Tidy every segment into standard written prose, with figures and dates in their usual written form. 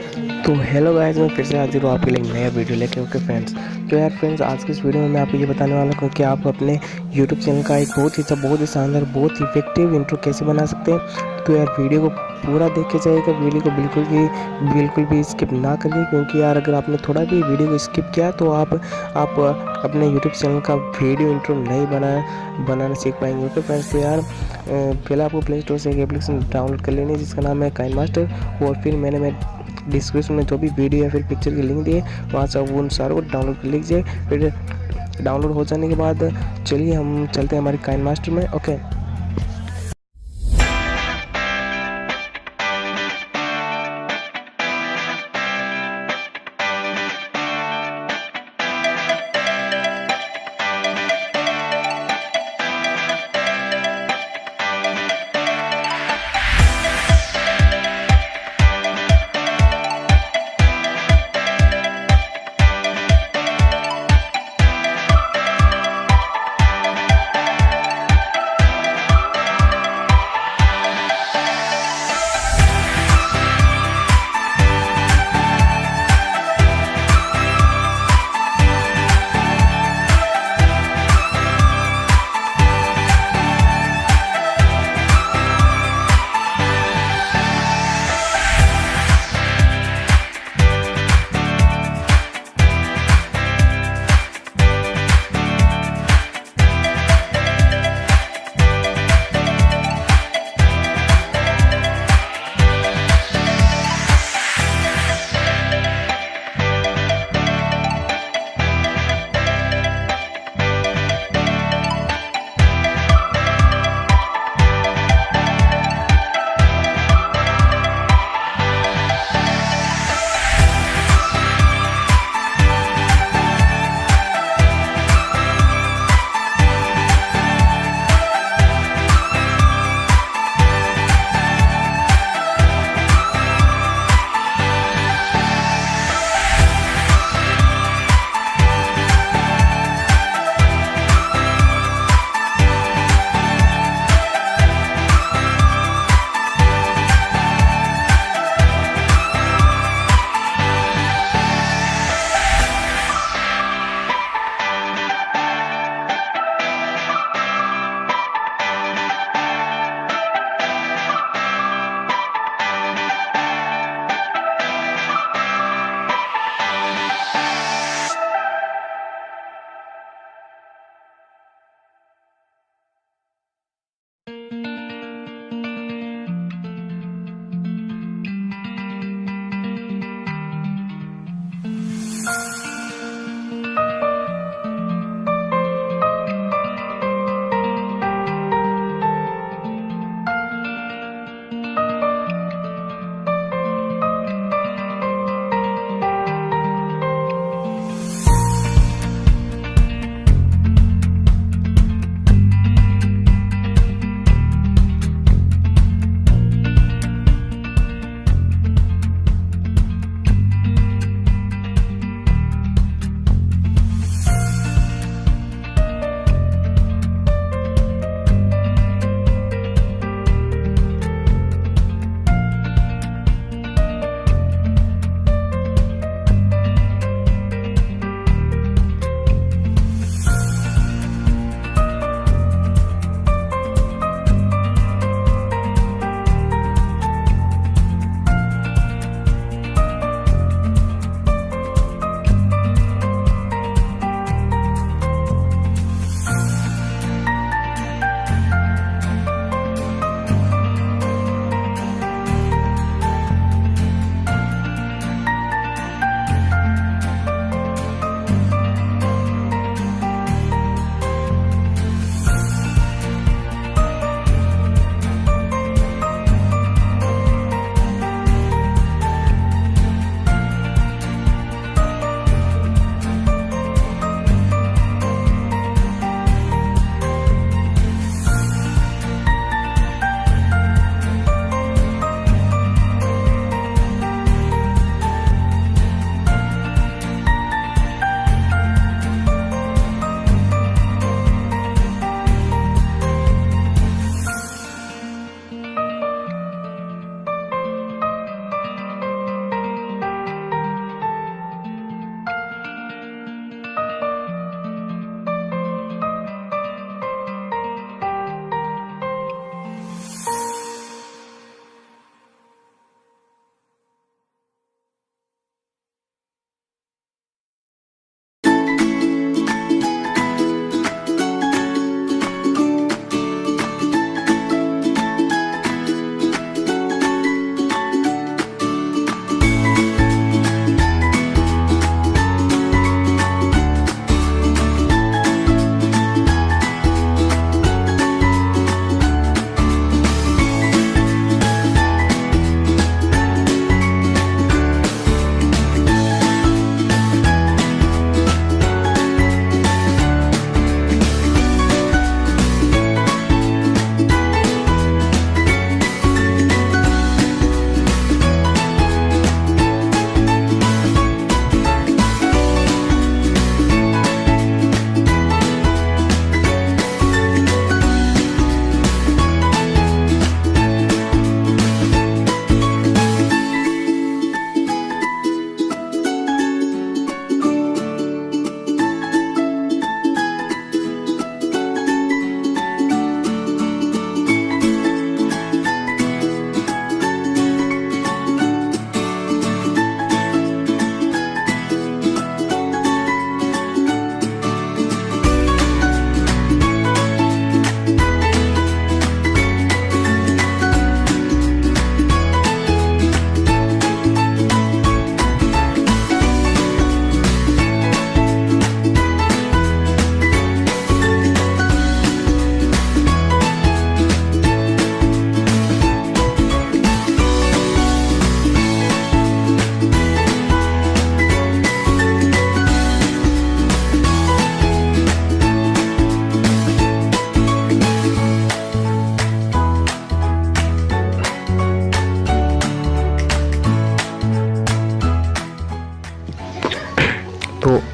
तो hello guys, मैं फिर से हाजिर हूँ आपके लिए एक नया वीडियो लेके। ओके फ्रेंड्स, तो यार फ्रेंड्स, आज की इस वीडियो में मैं आपको ये बताने वाला हूँ कि आप अपने यूट्यूब चैनल का एक बहुत ही शानदार, बहुत ही इफेक्टिव इंट्रो कैसे बना सकते हैं। तो यार वीडियो को पूरा देख के जाइएगा, वीडियो को बिल्कुल भी स्किप ना करिए, क्योंकि यार अगर आपने थोड़ा भी वीडियो को स्किप किया तो आप अपने यूट्यूब चैनल का वीडियो इंट्रो नहीं बनाना सीख पाएंगे। ओके फ्रेंड्स, तो यार पहले आपको प्ले स्टोर से एक एप्लीकेशन डाउनलोड कर लेनी है जिसका नाम है काइनमास्टर। और फिर मैं डिस्क्रिप्शन में जो भी वीडियो या फिर पिक्चर की लिंक दिए वहाँ से आप उन सारों को डाउनलोड कर लीजिए। फिर डाउनलोड हो जाने के बाद चलिए हम चलते हैं हमारे काइनमास्टर में। ओके,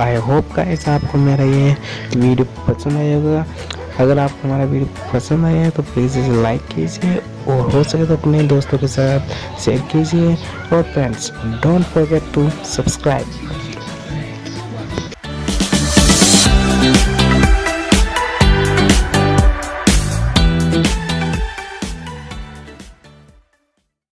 आई होप गाइस आपको मेरा ये वीडियो पसंद आया होगा। अगर आपको हमारा वीडियो पसंद आया है तो प्लीज़ इसे लाइक कीजिए और हो सके तो अपने दोस्तों के साथ शेयर कीजिए। और friends, don't forget to subscribe.